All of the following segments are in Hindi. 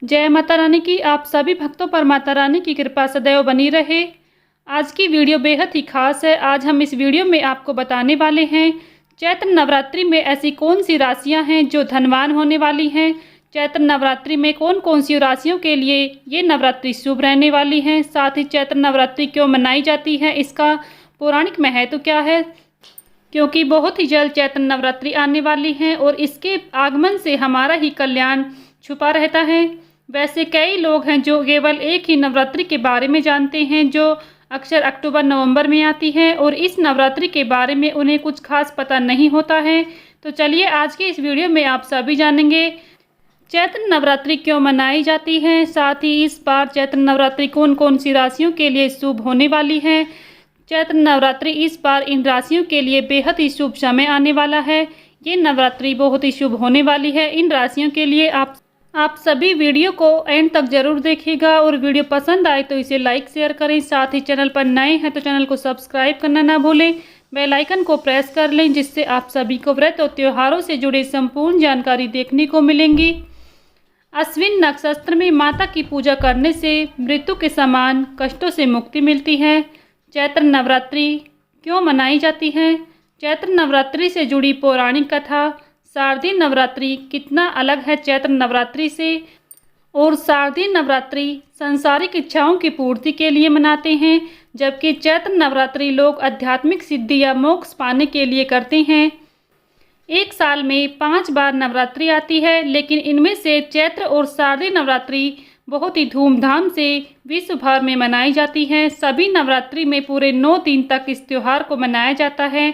जय माता रानी की आप सभी भक्तों पर माता रानी की कृपा सदैव बनी रहे। आज की वीडियो बेहद ही खास है। आज हम इस वीडियो में आपको बताने वाले हैं चैत्र नवरात्रि में ऐसी कौन सी राशियां हैं जो धनवान होने वाली हैं। चैत्र नवरात्रि में कौन कौन सी राशियों के लिए ये नवरात्रि शुभ रहने वाली हैं। साथ ही चैत्र नवरात्रि क्यों मनाई जाती है, इसका पौराणिक महत्व क्या है, क्योंकि बहुत ही जल्द चैत्र नवरात्रि आने वाली है और इसके आगमन से हमारा ही कल्याण छुपा रहता है। वैसे कई लोग हैं जो केवल एक ही नवरात्रि के बारे में जानते हैं, जो अक्सर अक्टूबर नवंबर में आती है और इस नवरात्रि के बारे में उन्हें कुछ खास पता नहीं होता है। तो चलिए आज के इस वीडियो में आप सभी जानेंगे चैत्र नवरात्रि क्यों मनाई जाती है। साथ ही इस बार चैत्र नवरात्रि कौन कौन सी राशियों के लिए शुभ होने वाली है। चैत्र नवरात्रि इस बार इन राशियों के लिए बेहद ही शुभ समय आने वाला है। ये नवरात्रि बहुत ही शुभ होने वाली है इन राशियों के लिए। आप सभी वीडियो को एंड तक जरूर देखिएगा और वीडियो पसंद आए तो इसे लाइक शेयर करें। साथ ही चैनल पर नए हैं तो चैनल को सब्सक्राइब करना ना भूलें, बेल आइकन को प्रेस कर लें, जिससे आप सभी को व्रत और त्योहारों से जुड़े संपूर्ण जानकारी देखने को मिलेंगी। अश्विन नक्षत्र में माता की पूजा करने से मृत्यु के समान कष्टों से मुक्ति मिलती है। चैत्र नवरात्रि क्यों मनाई जाती है। चैत्र नवरात्रि से जुड़ी पौराणिक कथा। शारदीय नवरात्रि कितना अलग है चैत्र नवरात्रि से, और शारदीय नवरात्रि सांसारिक इच्छाओं की पूर्ति के लिए मनाते हैं, जबकि चैत्र नवरात्रि लोग आध्यात्मिक सिद्धि या मोक्ष पाने के लिए करते हैं। एक साल में 5 बार नवरात्रि आती है, लेकिन इनमें से चैत्र और शारदीय नवरात्रि बहुत ही धूमधाम से विश्व भर में मनाई जाती है। सभी नवरात्रि में पूरे 9 दिन तक इस त्योहार को मनाया जाता है।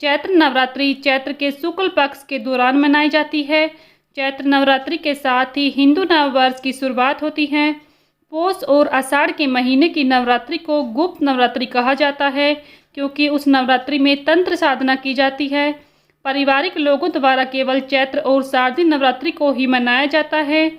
चैत्र नवरात्रि चैत्र के शुक्ल पक्ष के दौरान मनाई जाती है। चैत्र नवरात्रि के साथ ही हिंदू नववर्ष की शुरुआत होती है। पौष और आषाढ़ के महीने की नवरात्रि को गुप्त नवरात्रि कहा जाता है, क्योंकि उस नवरात्रि में तंत्र साधना की जाती है। पारिवारिक लोगों द्वारा केवल चैत्र और शारदीय नवरात्रि को ही मनाया जाता है।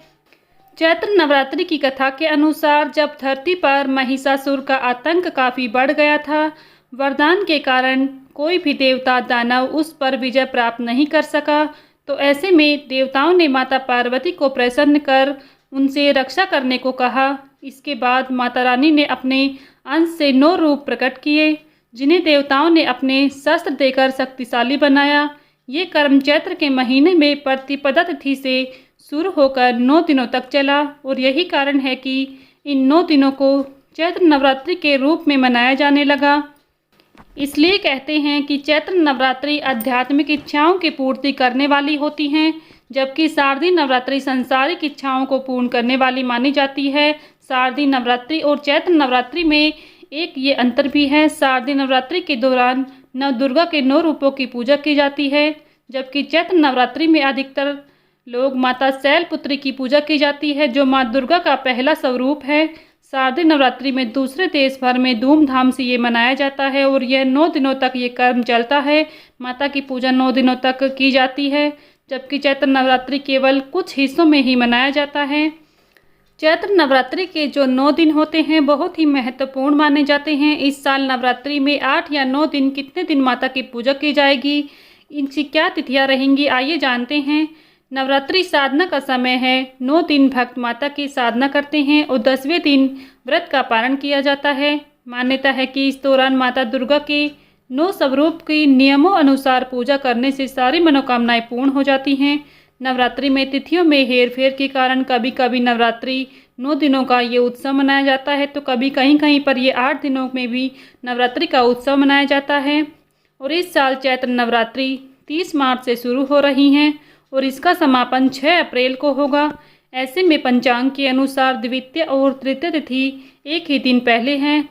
चैत्र नवरात्रि की कथा के अनुसार जब धरती पर महिषासुर का आतंक काफ़ी बढ़ गया था, वरदान के कारण कोई भी देवता दानव उस पर विजय प्राप्त नहीं कर सका, तो ऐसे में देवताओं ने माता पार्वती को प्रसन्न कर उनसे रक्षा करने को कहा। इसके बाद माता रानी ने अपने अंश से 9 रूप प्रकट किए, जिन्हें देवताओं ने अपने शस्त्र देकर शक्तिशाली बनाया। ये कर्म चैत्र के महीने में प्रतिपदा तिथि से शुरू होकर 9 दिनों तक चला, और यही कारण है कि इन 9 दिनों को चैत्र नवरात्रि के रूप में मनाया जाने लगा। इसलिए कहते हैं कि चैत्र नवरात्रि आध्यात्मिक इच्छाओं की पूर्ति करने वाली होती हैं, जबकि शारदीय नवरात्रि सांसारिक इच्छाओं को पूर्ण करने वाली मानी जाती है। शारदीय नवरात्रि और चैत्र नवरात्रि में एक ये अंतर भी है। शारदीय नवरात्रि के दौरान नव दुर्गा के 9 रूपों की पूजा की जाती है, जबकि चैत्र नवरात्रि में अधिकतर लोग माता शैलपुत्री की पूजा की जाती है, जो माँ दुर्गा का पहला स्वरूप है। शारदीय नवरात्रि में दूसरे देश भर में धूमधाम से ये मनाया जाता है और यह 9 दिनों तक ये कर्म चलता है। माता की पूजा 9 दिनों तक की जाती है, जबकि चैत्र नवरात्रि केवल कुछ हिस्सों में ही मनाया जाता है। चैत्र नवरात्रि के जो 9 दिन होते हैं बहुत ही महत्वपूर्ण माने जाते हैं। इस साल नवरात्रि में 8 या 9 दिन कितने दिन माता की पूजा की जाएगी, इनकी क्या तिथियाँ रहेंगी, आइए जानते हैं। नवरात्रि साधना का समय है। 9 दिन भक्त माता की साधना करते हैं और 10वें दिन व्रत का पारण किया जाता है। मान्यता है कि इस दौरान माता दुर्गा के 9 स्वरूप की नियमों अनुसार पूजा करने से सारी मनोकामनाएं पूर्ण हो जाती हैं। नवरात्रि में तिथियों में हेरफेर के कारण कभी कभी नवरात्रि 9 दिनों का ये उत्सव मनाया जाता है, तो कभी कहीं कहीं पर ये 8 दिनों में भी नवरात्रि का उत्सव मनाया जाता है। और इस साल चैत्र नवरात्रि 30 मार्च से शुरू हो रही हैं और इसका समापन 6 अप्रैल को होगा। ऐसे में पंचांग के अनुसार द्वितीय और तृतीय तिथि एक ही दिन पहले हैं।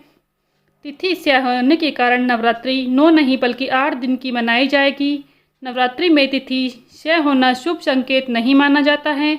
तिथि से होने के कारण नवरात्रि 9 नहीं बल्कि 8 दिन की मनाई जाएगी। नवरात्रि में तिथि क्षय होना शुभ संकेत नहीं माना जाता है।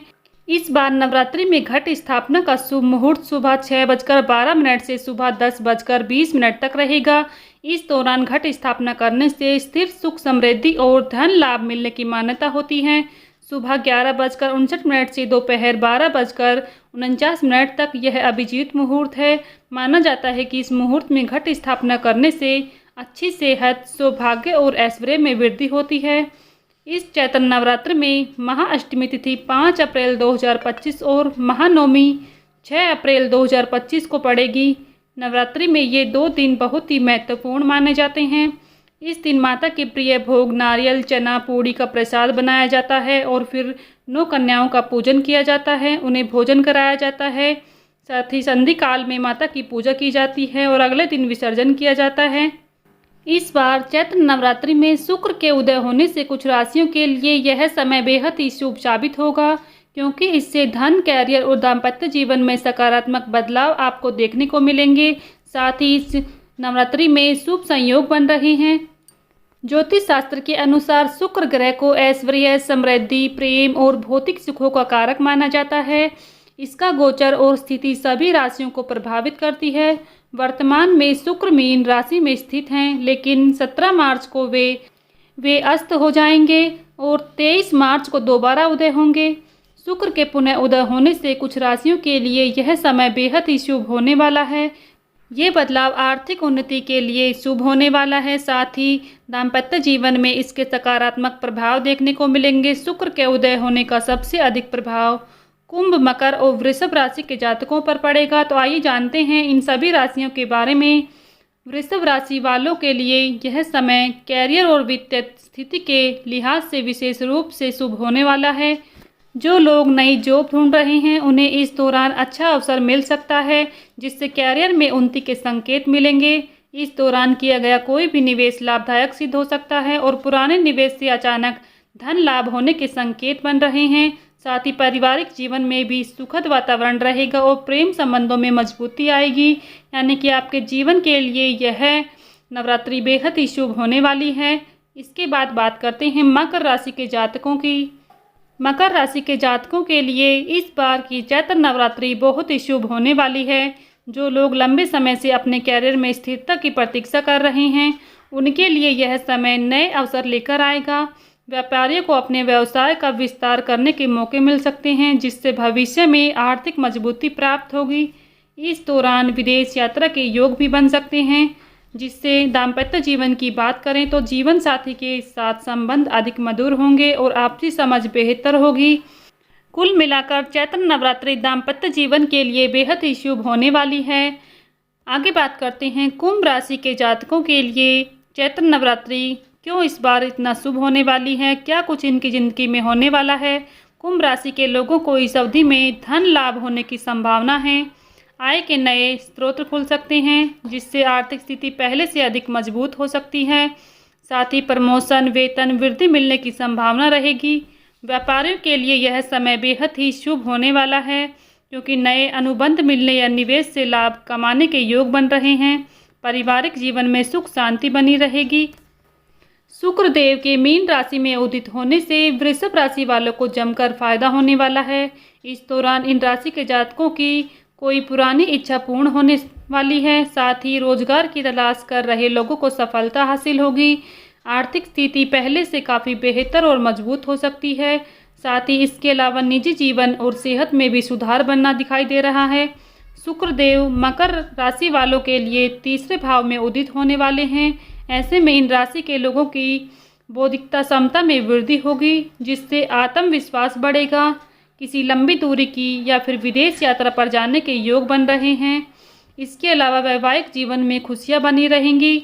इस बार नवरात्रि में घट स्थापना का शुभ मुहूर्त सुबह 6:12 से सुबह 10:20 तक रहेगा। इस दौरान घट स्थापना करने से स्थिर सुख समृद्धि और धन लाभ मिलने की मान्यता होती है। सुबह 11:59 से दोपहर 12:49 तक यह अभिजीत मुहूर्त है। माना जाता है कि इस मुहूर्त में घट स्थापना करने से अच्छी सेहत, सौभाग्य और ऐश्वर्य में वृद्धि होती है। इस चैत्र नवरात्र में महाअष्टमी तिथि 5 अप्रैल 2025 और महानवमी 6 अप्रैल 2025 को पड़ेगी। नवरात्रि में ये 2 दिन बहुत ही महत्वपूर्ण माने जाते हैं। इस दिन माता के प्रिय भोग नारियल, चना, पूड़ी का प्रसाद बनाया जाता है और फिर 9 कन्याओं का पूजन किया जाता है, उन्हें भोजन कराया जाता है। साथ ही संधि काल में माता की पूजा की जाती है और अगले दिन विसर्जन किया जाता है। इस बार चैत्र नवरात्रि में शुक्र के उदय होने से कुछ राशियों के लिए यह समय बेहद ही शुभ साबित होगा, क्योंकि इससे धन, कैरियर और दाम्पत्य जीवन में सकारात्मक बदलाव आपको देखने को मिलेंगे। साथ ही इस नवरात्रि में शुभ संयोग बन रहे हैं। ज्योतिष शास्त्र के अनुसार शुक्र ग्रह को ऐश्वर्य, समृद्धि, प्रेम और भौतिक सुखों का कारक माना जाता है। इसका गोचर और स्थिति सभी राशियों को प्रभावित करती है। वर्तमान में शुक्र मीन राशि में स्थित हैं, लेकिन 17 मार्च को वे अस्त हो जाएंगे और 23 मार्च को दोबारा उदय होंगे। शुक्र के पुनः उदय होने से कुछ राशियों के लिए यह समय बेहद ही शुभ होने वाला है। ये बदलाव आर्थिक उन्नति के लिए शुभ होने वाला है। साथ ही दाम्पत्य जीवन में इसके सकारात्मक प्रभाव देखने को मिलेंगे। शुक्र के उदय होने का सबसे अधिक प्रभाव कुंभ, मकर और वृषभ राशि के जातकों पर पड़ेगा। तो आइए जानते हैं इन सभी राशियों के बारे में। वृषभ राशि वालों के लिए यह समय कैरियर और वित्तीय स्थिति के लिहाज से विशेष रूप से शुभ होने वाला है। जो लोग नई जॉब ढूंढ रहे हैं उन्हें इस दौरान अच्छा अवसर मिल सकता है, जिससे कैरियर में उन्नति के संकेत मिलेंगे। इस दौरान किया गया कोई भी निवेश लाभदायक सिद्ध हो सकता है और पुराने निवेश से अचानक धन लाभ होने के संकेत बन रहे हैं। साथ ही पारिवारिक जीवन में भी सुखद वातावरण रहेगा और प्रेम संबंधों में मजबूती आएगी, यानी कि आपके जीवन के लिए यह नवरात्रि बेहद ही शुभ होने वाली है। इसके बाद बात करते हैं मकर राशि के जातकों की। मकर राशि के जातकों के लिए इस बार की चैत्र नवरात्रि बहुत ही शुभ होने वाली है। जो लोग लंबे समय से अपने कैरियर में स्थिरता की प्रतीक्षा कर रहे हैं उनके लिए यह समय नए अवसर लेकर आएगा। व्यापारियों को अपने व्यवसाय का विस्तार करने के मौके मिल सकते हैं, जिससे भविष्य में आर्थिक मजबूती प्राप्त होगी। इस दौरान विदेश यात्रा के योग भी बन सकते हैं, जिससे दाम्पत्य जीवन की बात करें तो जीवन साथी के साथ संबंध अधिक मधुर होंगे और आपसी समझ बेहतर होगी। कुल मिलाकर चैत्र नवरात्रि दाम्पत्य जीवन के लिए बेहद ही शुभ होने वाली है। आगे बात करते हैं कुंभ राशि के जातकों के लिए चैत्र नवरात्रि क्यों इस बार इतना शुभ होने वाली है, क्या कुछ इनकी ज़िंदगी में होने वाला है। कुंभ राशि के लोगों को इस अवधि में धन लाभ होने की संभावना है। आय के नए स्रोत खुल सकते हैं, जिससे आर्थिक स्थिति पहले से अधिक मजबूत हो सकती है। साथ ही प्रमोशन, वेतन वृद्धि मिलने की संभावना रहेगी। व्यापारियों के लिए यह समय बेहद ही शुभ होने वाला है, क्योंकि नए अनुबंध मिलने या निवेश से लाभ कमाने के योग बन रहे हैं। पारिवारिक जीवन में सुख शांति बनी रहेगी। शुक्र देव के मीन राशि में उदित होने से वृषभ राशि वालों को जमकर फायदा होने वाला है। इस दौरान इन राशि के जातकों की कोई पुरानी इच्छा पूर्ण होने वाली है। साथ ही रोजगार की तलाश कर रहे लोगों को सफलता हासिल होगी। आर्थिक स्थिति पहले से काफ़ी बेहतर और मजबूत हो सकती है। साथ ही इसके अलावा निजी जीवन और सेहत में भी सुधार बनना दिखाई दे रहा है। शुक्र देव मकर राशि वालों के लिए तीसरे भाव में उदित होने वाले हैं। ऐसे में इन राशि के लोगों की बौद्धिकता क्षमता में वृद्धि होगी, जिससे आत्मविश्वास बढ़ेगा। किसी लंबी दूरी की या फिर विदेश यात्रा पर जाने के योग बन रहे हैं। इसके अलावा वैवाहिक जीवन में खुशियां बनी रहेंगी।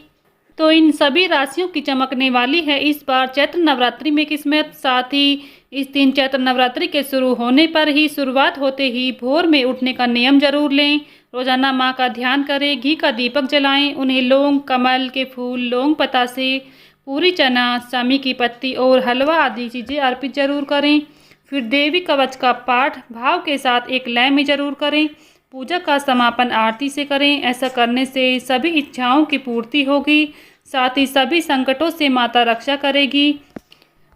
तो इन सभी राशियों की चमकने वाली है इस बार चैत्र नवरात्रि में किस्मत। साथ ही इस दिन चैत्र नवरात्रि के शुरू होने पर ही शुरुआत होते ही भोर में उठने का नियम जरूर लें। रोजाना माँ का ध्यान करें, घी का दीपक जलाएं, उन्हें लौंग, कमल के फूल, लौंग पतासे, पूरी चना, सामी की पत्ती और हलवा आदि चीज़ें अर्पित जरूर करें। फिर देवी कवच का पाठ भाव के साथ एक लय में जरूर करें। पूजा का समापन आरती से करें। ऐसा करने से सभी इच्छाओं की पूर्ति होगी। साथ ही सभी संकटों से माता रक्षा करेगी।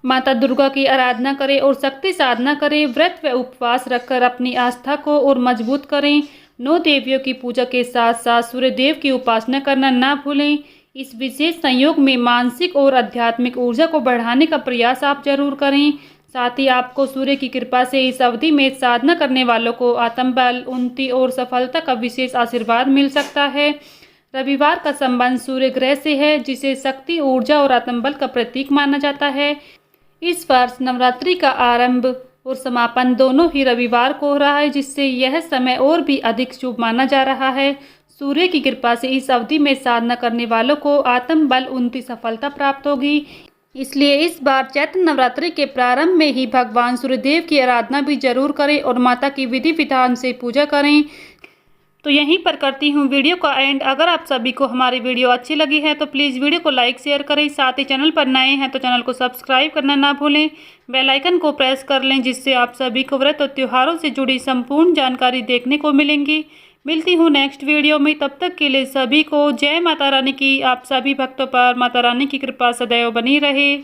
माता दुर्गा की आराधना करें और शक्ति साधना करें। व्रत व उपवास रखकर अपनी आस्था को और मजबूत करें। 9 देवियों की पूजा के साथ साथ सूर्य देव की उपासना करना ना भूलें। इस विशेष संयोग में मानसिक और आध्यात्मिक ऊर्जा को बढ़ाने का प्रयास आप जरूर करें। साथ ही आपको सूर्य की कृपा से इस अवधि में साधना करने वालों को आत्मबल, उन्नति और सफलता का विशेष आशीर्वाद मिल सकता है। रविवार का संबंध सूर्य ग्रह से है, जिसे शक्ति, ऊर्जा और आत्मबल का प्रतीक माना जाता है। इस वर्ष नवरात्रि का आरंभ और समापन दोनों ही रविवार को हो रहा है, जिससे यह समय और भी अधिक शुभ माना जा रहा है। सूर्य की कृपा से इस अवधि में साधना करने वालों को आत्मबल उन्नति सफलता प्राप्त होगी। इसलिए इस बार चैत्र नवरात्रि के प्रारंभ में ही भगवान सूर्यदेव की आराधना भी जरूर करें और माता की विधि विधान से पूजा करें। तो यहीं पर करती हूँ वीडियो का एंड। अगर आप सभी को हमारी वीडियो अच्छी लगी है तो प्लीज़ वीडियो को लाइक शेयर करें। साथ ही चैनल पर नए हैं तो चैनल को सब्सक्राइब करना ना भूलें। बेल आइकन को प्रेस कर लें, जिससे आप सभी को व्रत और त्योहारों से जुड़ी संपूर्ण जानकारी देखने को मिलेंगी। मिलती हूँ नेक्स्ट वीडियो में, तब तक के लिए सभी को जय माता रानी की। आप सभी भक्तों पर माता रानी की कृपा सदैव बनी रहे।